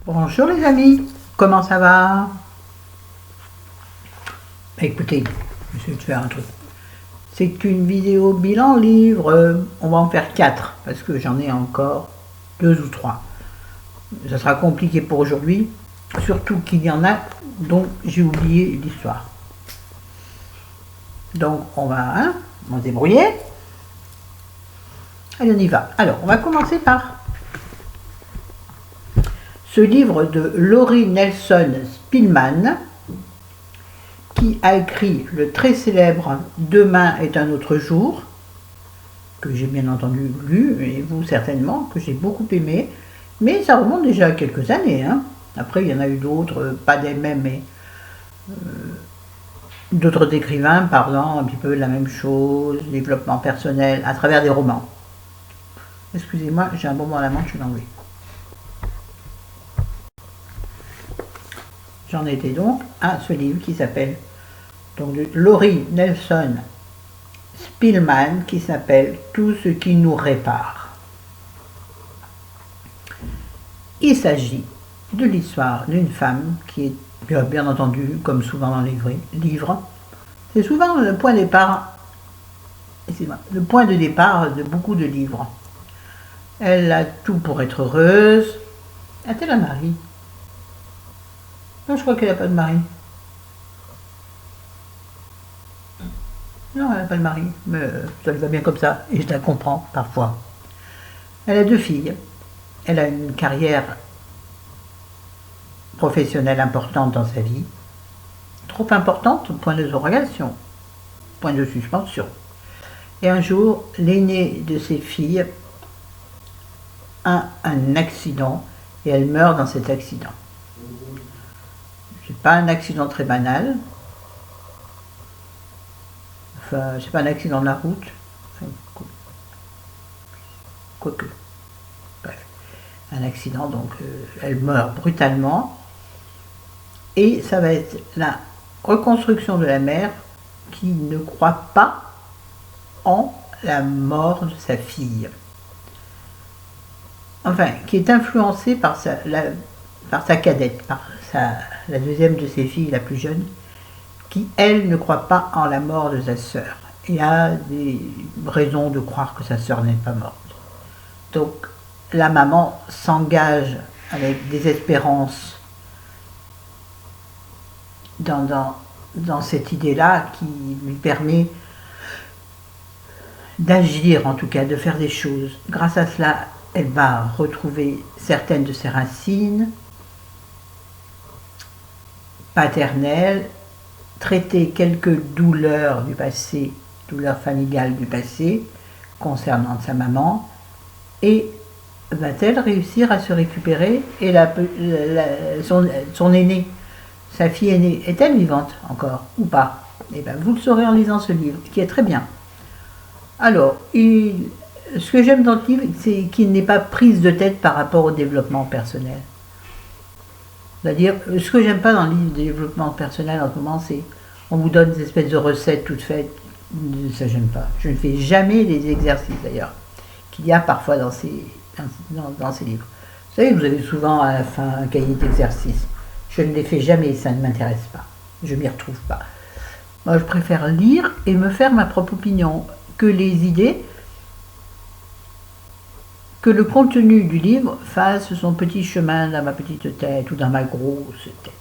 Bonjour les amis, comment ça va? Écoutez, je vais te faire un truc. C'est une vidéo bilan livre, on va en faire 4 parce que j'en ai encore 2 ou 3. Ça sera compliqué pour aujourd'hui, surtout qu'il y en a dont j'ai oublié l'histoire. Donc on va se débrouiller. Allez, on y va. Alors, on va commencer par ce livre de Laurie Nelson Spillman, qui a écrit le très célèbre Demain est un autre jour, que j'ai bien entendu lu, et vous certainement, que j'ai beaucoup aimé, mais ça remonte déjà à quelques années. Après, il y en a eu d'autres, pas des mêmes, mais d'autres écrivains parlant un petit peu de la même chose, développement personnel, à travers des romans. Excusez-moi, j'ai un bonbon à la main, je vais l'enlever. J'en étais donc à ce livre qui s'appelle, donc de Laurie Nelson Spillman, qui s'appelle Tout ce qui nous répare. Il s'agit de l'histoire d'une femme qui est, bien entendu, comme souvent dans les livres, c'est souvent le point de départ, de beaucoup de livres. Elle a tout pour être heureuse. A-t-elle un mari? Non, je crois qu'elle n'a pas de mari. Non, elle n'a pas de mari, mais ça lui va bien comme ça, et je la comprends parfois. Elle a 2 filles. Elle a une carrière professionnelle importante dans sa vie, trop importante au point de interrogation, point de suspension. Et un jour, l'aînée de ses filles a un accident et elle meurt dans cet accident. C'est pas un accident très banal, enfin, c'est pas un accident de la route, enfin, quoique, bref, un accident, donc elle meurt brutalement, et ça va être la reconstruction de la mère qui ne croit pas en la mort de sa fille. Enfin, qui est influencée par sa cadette, par la deuxième de ses filles, la plus jeune, qui, elle, ne croit pas en la mort de sa sœur et a des raisons de croire que sa sœur n'est pas morte. Donc, la maman s'engage avec désespérance dans cette idée-là qui lui permet d'agir, en tout cas, de faire des choses. Grâce à cela, elle va retrouver certaines de ses racines paternelles, traiter quelques douleurs du passé, douleurs familiales du passé, concernant sa maman, et va-t-elle réussir à se récupérer? Et son aînée, sa fille aînée, est-elle vivante encore ou pas? Et bien, vous le saurez en lisant ce livre, qui est très bien. Alors, ce que j'aime dans le livre, c'est qu'il n'est pas prise de tête par rapport au développement personnel. C'est-à-dire, ce que j'aime pas dans le livre de développement personnel en ce moment, c'est on vous donne des espèces de recettes toutes faites. Ça, j'aime pas. Je ne fais jamais les exercices, d'ailleurs, qu'il y a parfois dans ces livres. Vous savez, vous avez souvent à la fin un cahier d'exercices. Je ne les fais jamais, ça ne m'intéresse pas. Je ne m'y retrouve pas. Moi, je préfère lire et me faire ma propre opinion, que les idées, que le contenu du livre fasse son petit chemin dans ma petite tête ou dans ma grosse tête.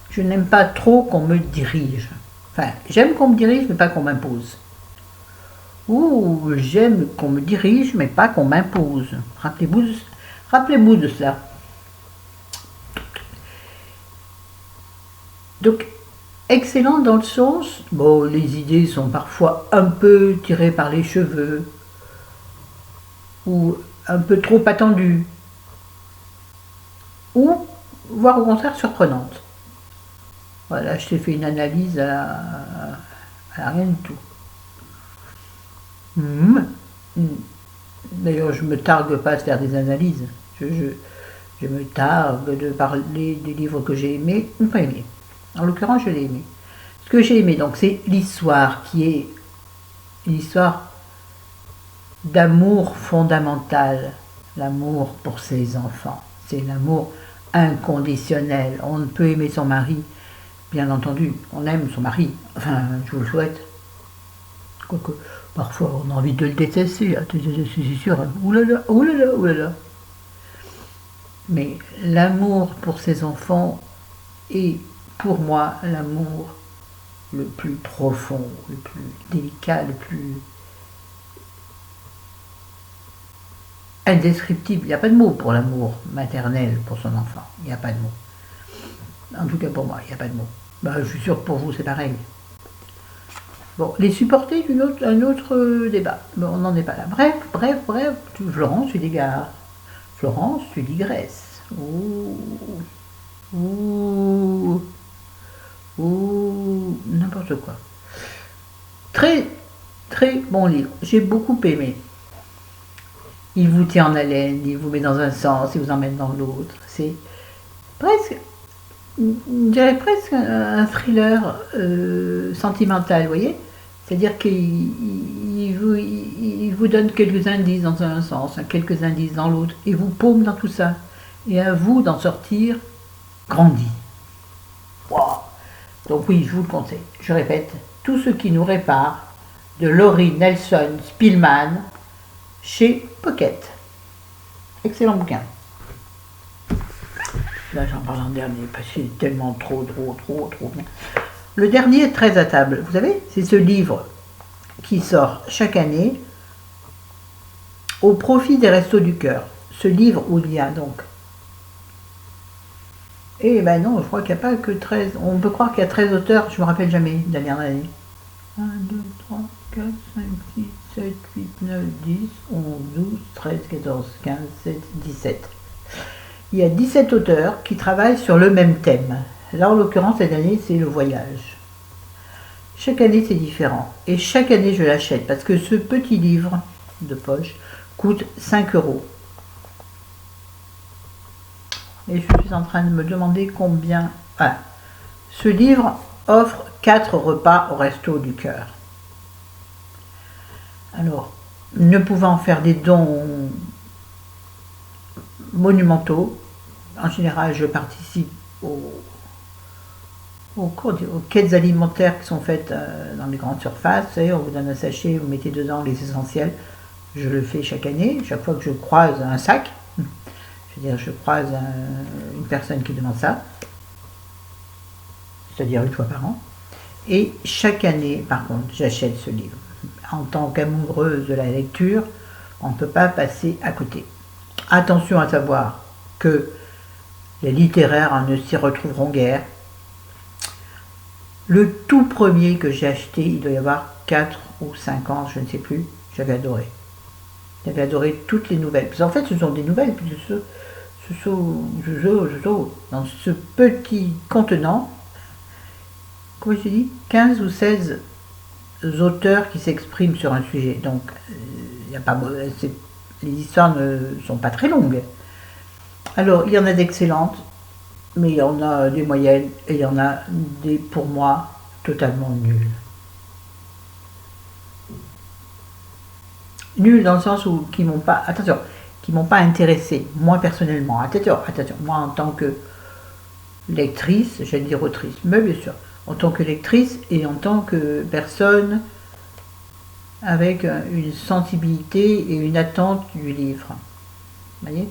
Je n'aime pas trop qu'on me dirige. Enfin, j'aime qu'on me dirige, mais pas qu'on m'impose. Ou j'aime qu'on me dirige, mais pas qu'on m'impose. Rappelez-vous de cela. Donc, excellent dans le sens, bon, les idées sont parfois un peu tirées par les cheveux, ou un peu trop attendues, ou voire au contraire surprenantes. Voilà, je t'ai fait une analyse à rien du tout. D'ailleurs, je me targue pas de faire des analyses. Je me targue de parler des livres que j'ai aimés ou pas aimés. En l'occurrence, je l'ai aimé. Ce que j'ai aimé, donc, c'est l'histoire qui est une histoire d'amour fondamental, l'amour pour ses enfants. c'est l'amour inconditionnel. On ne peut aimer son mari, bien entendu, on aime son mari, enfin, je vous le souhaite. Quoique, parfois, on a envie de le détester, c'est sûr, hein. Oulala, oulala, oulala. Mais l'amour pour ses enfants est, pour moi, l'amour le plus profond, le plus délicat, le plus indescriptible. Il n'y a pas de mots pour l'amour maternel pour son enfant. Il n'y a pas de mots. En tout cas pour moi, il n'y a pas de mots. Je suis sûr que pour vous, c'est pareil. Bon, les supporter un autre débat. Bon, on n'en est pas là. Bref. Florence, tu dégares. Florence, tu digresses. Ouh, n'importe quoi. Très, très bon livre. J'ai beaucoup aimé. Il vous tient en haleine, il vous met dans un sens, il vous emmène dans l'autre. C'est presque, je dirais presque un thriller sentimental, vous voyez. C'est-à-dire qu'il vous donne quelques indices dans un sens, quelques indices dans l'autre, et vous paume dans tout ça. Et à vous d'en sortir grandi. Wow. Donc oui, je vous le conseille. Je répète, Tout ce qui nous répare, de Laurie Nelson Spillman, chez Pocket. Excellent bouquin. Là, j'en parle en dernier, parce que c'est tellement trop bien. Le dernier, 13 à table. Vous savez, c'est ce livre qui sort chaque année au profit des Restos du Cœur. Ce livre où il y a donc... Eh ben non, je crois qu'il n'y a pas que 13. On peut croire qu'il y a 13 auteurs, je ne me rappelle jamais, de la dernière année. 1, 2, 3, 4, 5, 6, 7, 8, 9, 10, 11, 12, 13, 14, 15, 16, 17. Il y a 17 auteurs qui travaillent sur le même thème. Là, en l'occurrence, cette année, c'est le voyage. Chaque année, c'est différent. Et chaque année, je l'achète parce que ce petit livre de poche coûte 5 €. Et je suis en train de me demander combien... Ah, ce livre offre 4 repas au Resto du Cœur. Alors, ne pouvant faire des dons monumentaux, en général, je participe aux quêtes alimentaires qui sont faites dans les grandes surfaces. On vous donne un sachet, vous mettez dedans les essentiels. Je le fais chaque année, chaque fois que je croise un sac. C'est-à-dire, je croise une personne qui demande ça, c'est-à-dire une fois par an. Et chaque année, par contre, j'achète ce livre. En tant qu'amoureuse de la lecture, on ne peut pas passer à côté. Attention à savoir que les littéraires ne s'y retrouveront guère. Le tout premier que j'ai acheté, il doit y avoir 4 ou 5 ans, je ne sais plus, j'avais adoré. J'avais adoré toutes les nouvelles. Parce qu'en fait, ce sont des nouvelles, puisque dans ce petit contenant, comment je dis, 15 ou 16 auteurs qui s'expriment sur un sujet. Donc, y a pas, les histoires ne sont pas très longues. Alors, il y en a d'excellentes, mais il y en a des moyennes, et il y en a des, pour moi, totalement nulles. Nulles dans le sens où, qui m'ont pas intéressé, moi personnellement. Attention, moi en tant que lectrice, j'allais dire autrice, mais bien sûr, en tant que lectrice et en tant que personne avec une sensibilité et une attente du livre. Vous voyez,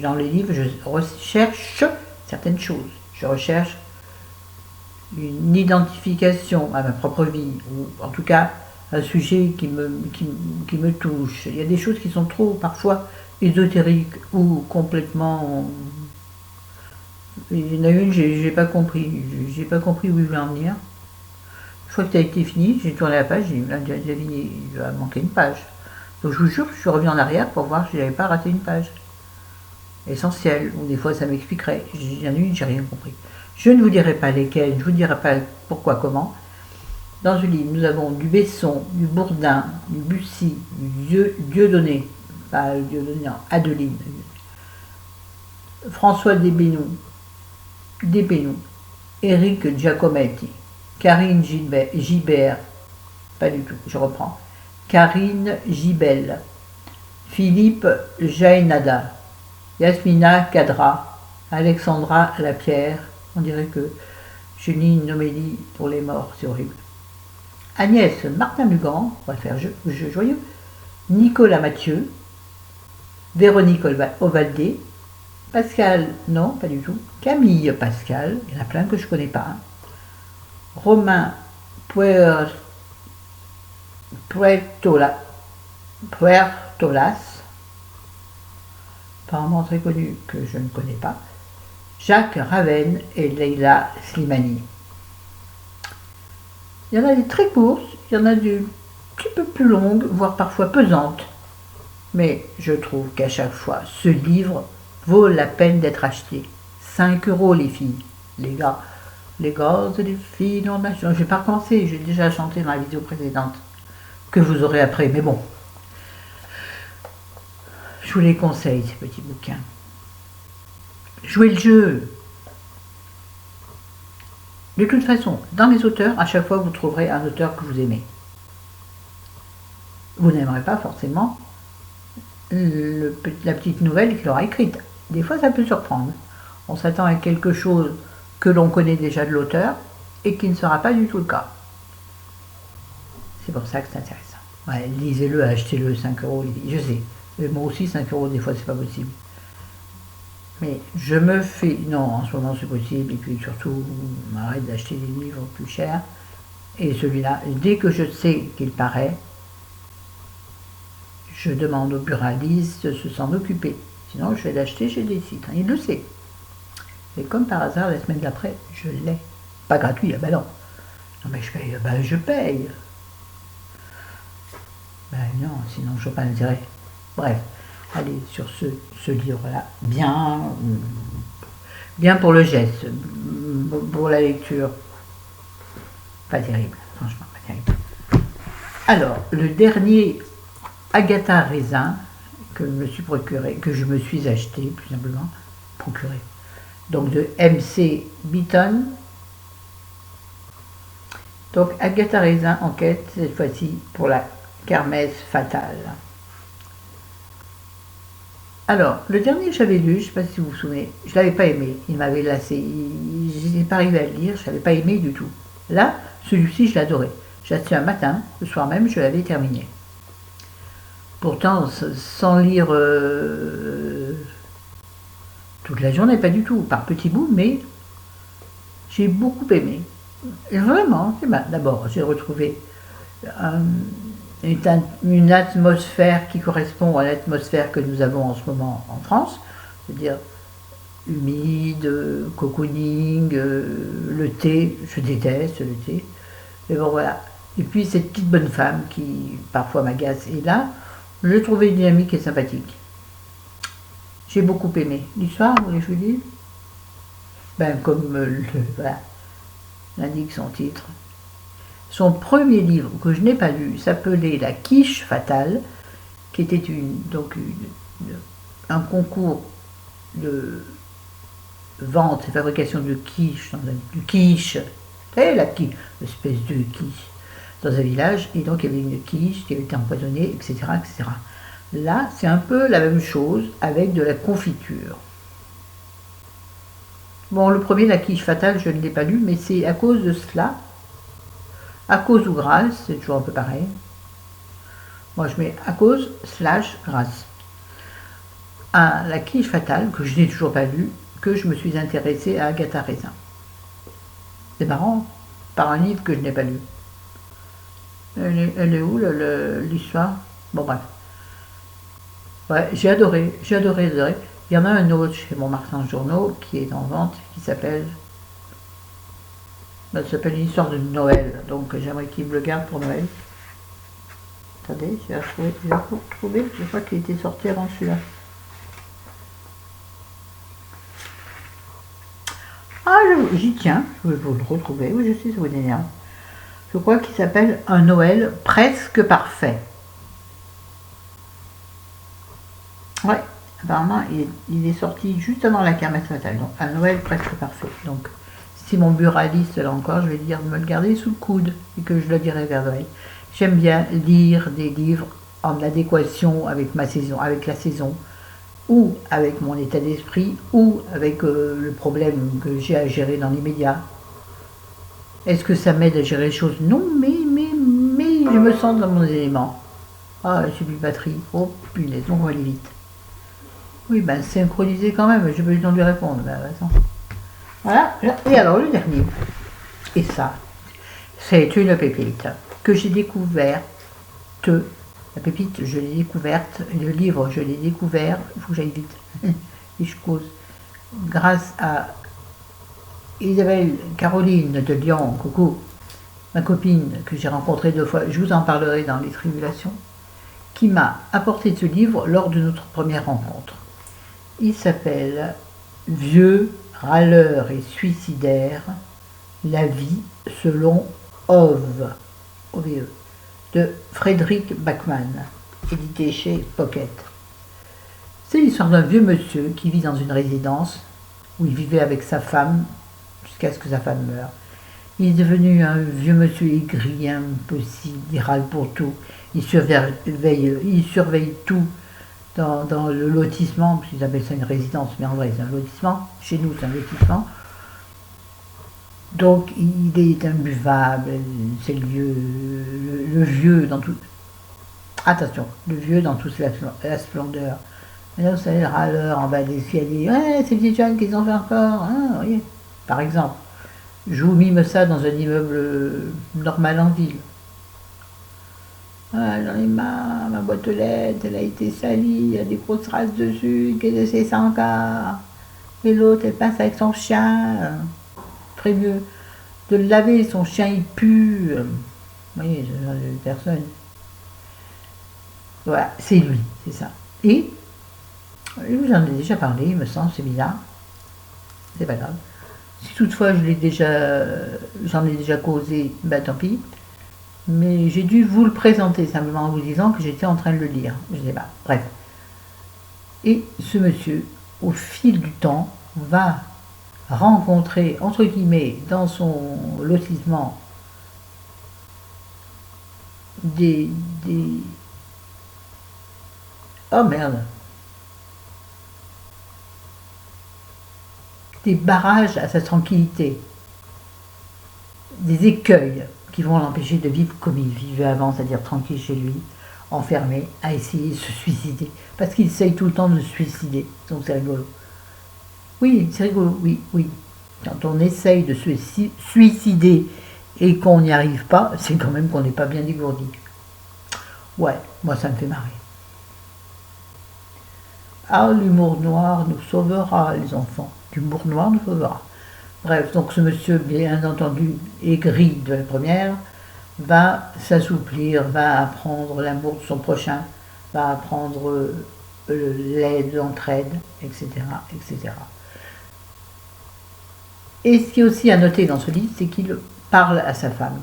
dans les livres, je recherche certaines choses. Je recherche une identification à ma propre vie, ou en tout cas un sujet qui me touche. Il y a des choses qui sont trop parfois ésotériques ou complètement... Il y en a une, j'ai pas compris. J'ai pas compris où il voulait en venir. Une fois que ça a été fini, j'ai tourné la page, il va manquer une page. Donc je vous jure, je suis revenu en arrière pour voir si j'avais pas raté une page essentielle, ou des fois ça m'expliquerait. Il y en a une, j'ai rien compris. Je ne vous dirai pas lesquelles, je ne vous dirai pas pourquoi, comment. Dans ce livre, nous avons du Besson, du Bourdin, du Bussy, du Dieudonné, pas Dieudonné, non, Adeline, François Desbénoux, Éric Giacometti, Karine Gibert, pas du tout, je reprends, Karine Gibel, Philippe Jaénada, Yasmina Kadra, Alexandra Lapierre, on dirait que je lis une homélie pour les morts, c'est horrible. Agnès Martin-Lugan, on va faire jeu joyeux. Nicolas Mathieu, Véronique Ovaldé, Pascal, non, pas du tout. Camille Pascal, il y en a plein que je ne connais pas. Romain Puertolas, apparemment très connu que je ne connais pas. Jacques Raven et Leila Slimani. Il y en a des très courtes, il y en a des petit peu plus longues, voire parfois pesantes. Mais je trouve qu'à chaque fois, ce livre vaut la peine d'être acheté. 5 € les filles, les gars et les filles, non, je ne vais pas recommencer, j'ai déjà chanté dans la vidéo précédente, que vous aurez après, mais bon. Je vous les conseille, ces petits bouquins. Jouez le jeu. De toute façon, dans les auteurs, à chaque fois, vous trouverez un auteur que vous aimez. Vous n'aimerez pas forcément la petite nouvelle qu'il aura écrite. Des fois, ça peut surprendre. On s'attend à quelque chose que l'on connaît déjà de l'auteur et qui ne sera pas du tout le cas. C'est pour ça que c'est intéressant. Ouais, lisez-le, achetez-le, 5 €, je sais. Moi aussi, 5 € des fois, c'est pas possible. Mais je me fais... Non, en ce moment, c'est possible. Et puis surtout, on arrête d'acheter des livres plus chers. Et celui-là, dès que je sais qu'il paraît, je demande au buraliste de s'en occuper. Sinon, je vais l'acheter chez des sites. Il le sait. Et comme par hasard, la semaine d'après, je l'ai. Pas gratuit, ah ben non. Non mais je paye, ben je paye. Ben non, sinon je vois pas l'intérêt. Bref, allez, sur ce livre-là, bien pour le geste, pour la lecture, pas terrible, franchement, pas terrible. Alors, le dernier Agatha Raisin que je me suis procuré, que je me suis acheté, plus simplement, procuré. Donc de MC Beaton. Donc Agatha Raisin enquête cette fois-ci pour la kermesse fatale. Alors, le dernier que j'avais lu, je ne sais pas si vous vous souvenez, je ne l'avais pas aimé, il m'avait lassé, je n'ai pas arrivé à le lire, je ne l'avais pas aimé du tout. Là, celui-ci, je l'adorais. J'ai acheté un matin, le soir même, je l'avais terminé. Pourtant, sans lire toute la journée, pas du tout, par petits bouts, mais j'ai beaucoup aimé. Et vraiment, d'abord, j'ai retrouvé une atmosphère qui correspond à l'atmosphère que nous avons en ce moment en France, c'est-à-dire humide, cocooning, le thé, je déteste le thé, mais bon voilà. Et puis cette petite bonne femme qui parfois m'agace, et là, je trouvais dynamique et sympathique. J'ai beaucoup aimé. L'histoire, vous voulez que je vous dise? Ben, comme voilà, l'indique son titre. Son premier livre que je n'ai pas lu s'appelait La quiche fatale, qui était un concours de vente et fabrication de quiche, de quiche, la quiche, espèce de quiche, dans un village, et donc il y avait une quiche qui avait été empoisonnée, etc., etc. Là, c'est un peu la même chose avec de la confiture. Bon, le premier, La quiche fatale, je ne l'ai pas lu, mais c'est à cause de cela, à cause ou grâce, c'est toujours un peu pareil. Moi, je mets à cause / grâce. À La quiche fatale, que je n'ai toujours pas lu, que je me suis intéressée à Agatha Raisin. C'est marrant, par un livre que je n'ai pas lu. Elle est où l'histoire? Bon, bref. Ouais, j'ai adoré. Il y en a un autre chez mon marchand journaux qui est en vente, qui s'appelle... Ça s'appelle une histoire de Noël, donc j'aimerais qu'il me le garde pour Noël. Attendez, je vais retrouver, je crois qu'il était sorti avant celui-là. Ah, j'y tiens, je vais vous le retrouver, oui je sais, ça vous énerve. Je crois qu'il s'appelle Un Noël presque parfait. Ouais, apparemment il est sorti juste avant la kermesse fatale, donc Un Noël presque parfait. Donc si mon buraliste là encore, je vais dire de me le garder sous le coude et que je le dirai vers Noël. J'aime bien lire des livres en adéquation avec ma saison, avec la saison. ou avec mon état d'esprit, ou avec le problème que j'ai à gérer dans l'immédiat. Est-ce que ça m'aide à gérer les choses? Non, mais je me sens dans mon élément. Ah, j'ai plus de batterie. Oh, punaise, on va aller vite. Oui, ben synchronisé quand même, j'ai pas eu le temps de lui répondre. Ben, attends. Voilà, et alors le dernier. Et ça, c'est une pépite que j'ai découverte. La pépite, je l'ai découverte. Le livre, je l'ai découvert. Il faut que j'aille vite. Et je cause. Grâce à Isabelle Caroline de Lyon, coucou, ma copine que j'ai rencontrée 2 fois, je vous en parlerai dans les tribulations, qui m'a apporté ce livre lors de notre première rencontre. Il s'appelle Vieux, râleur et suicidaire, la vie selon Ove, OVE, de Frédéric Bachmann, édité chez Pocket. C'est l'histoire d'un vieux monsieur qui vit dans une résidence où il vivait avec sa femme jusqu'à ce que sa femme meure. Il est devenu un vieux monsieur aigri, impossible, il râle pour tout, il surveille tout dans le lotissement, parce qu'ils appellent ça une résidence, mais en vrai c'est un lotissement, chez nous c'est un lotissement. Donc il est imbuvable, c'est le vieux dans tout. Attention, le vieux dans toute la splendeur. Et là, vous savez, le râleur en bas de l'escalier, ouais, ces petits jeunes qu'ils ont fait encore, hein, vous voyez. Par exemple, je vous mime ça dans un immeuble normal en ville. Ah, j'en ai marre, ma boîte aux lettres, elle a été salie, il y a des grosses traces dessus, qu'est-ce que c'est ça encore? Et l'autre, elle passe avec son chien, ferait mieux de le laver, son chien il pue. Vous voyez, ce genre de personne. Voilà, c'est lui, c'est ça. Et, je vous en ai déjà parlé, il me semble, c'est bizarre. C'est pas grave. Si toutefois j'en ai déjà causé, ben tant pis. Mais j'ai dû vous le présenter simplement en vous disant que j'étais en train de le lire. Je sais pas, bref. Et ce monsieur, au fil du temps, va rencontrer, entre guillemets, dans son lotissement, oh merde, des barrages à sa tranquillité, des écueils qui vont l'empêcher de vivre comme il vivait avant, c'est-à-dire tranquille chez lui, enfermé, à essayer de se suicider. Parce qu'il essaye tout le temps de se suicider, donc c'est rigolo. Oui, c'est rigolo, oui, oui. Quand on essaye de se suicider et qu'on n'y arrive pas, c'est quand même qu'on n'est pas bien dégourdi. Ouais, moi ça me fait marrer. Ah, l'humour noir nous sauvera, les enfants. L'humour noir nous sauvera. Bref, donc ce monsieur, bien entendu, aigri de la première, va s'assouplir, va apprendre l'amour de son prochain, va apprendre l'aide, l'entraide, etc., etc. Et ce qui est aussi à noter dans ce livre, c'est qu'il parle à sa femme.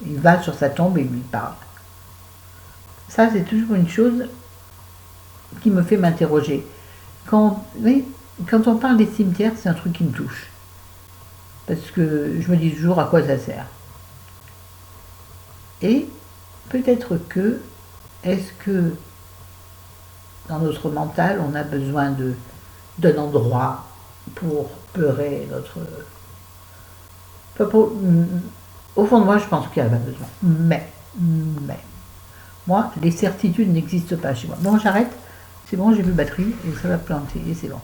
Il va sur sa tombe et lui parle. Ça, c'est toujours une chose qui me fait m'interroger. Quand on parle des cimetières, c'est un truc qui me touche. Parce que je me dis toujours à quoi ça sert. Et peut-être que, est-ce que dans notre mental, on a besoin d'un endroit pour pleurer notre... Au fond de moi, je pense qu'il n'y a pas besoin. Mais, moi, les certitudes n'existent pas chez moi. Bon, j'arrête, c'est bon, j'ai plus de batterie, et ça va planter, et c'est bon.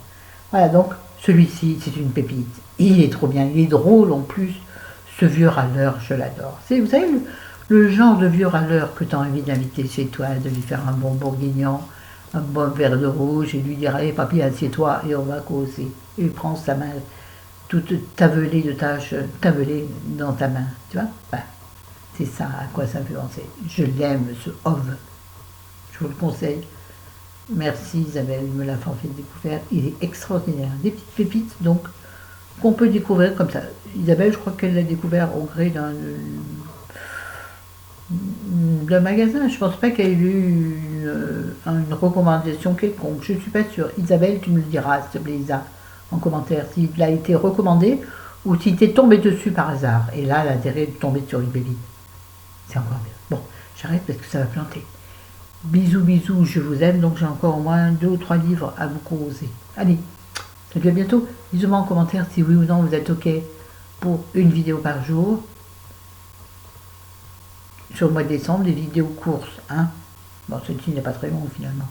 Voilà, donc, celui-ci, c'est une pépite. Il est trop bien, il est drôle en plus. Ce vieux râleur, je l'adore. Vous savez, le genre de vieux râleur que tu as envie d'inviter chez toi, de lui faire un bon bourguignon, un bon verre de rouge, et lui dire, allez, papy, assieds-toi, et on va causer. Et il prend sa main, toute tavelée de tâches, tavelée dans ta main, tu vois. Ben, c'est ça à quoi ça me fait penser. Je l'aime, ce Ove. Je vous le conseille. Merci Isabelle, il me l'a fait découvrir. Il est extraordinaire. Des petites pépites, donc, qu'on peut découvrir comme ça. Isabelle, je crois qu'elle l'a découvert au gré d'un magasin. Je ne pense pas qu'elle ait eu une recommandation quelconque. Je ne suis pas sûre. Isabelle, tu me le diras, s'il te plaît, Isa, en commentaire, s'il a été recommandé ou s'il t'est tombé dessus par hasard. Et là, l'intérêt de tomber sur une pépite. C'est encore mieux. Bon, j'arrête parce que ça va planter. Bisous, bisous, je vous aime. Donc j'ai encore au moins 2 ou 3 livres à vous proposer. Allez, salut, à bientôt. Dites-moi en commentaire si oui ou non vous êtes OK pour une vidéo par jour. Sur le mois de décembre, des vidéos courses. Hein. Bon, celle-ci n'est pas très longue finalement.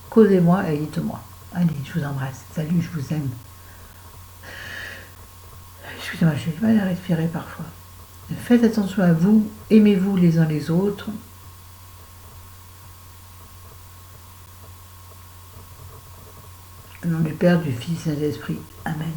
Causez-moi et dites-moi. Allez, je vous embrasse. Salut, je vous aime. Excusez-moi, j'ai du mal à respirer parfois. Faites attention à vous. Aimez-vous les uns les autres. Au nom du Père, du Fils et de l'Esprit. Amen.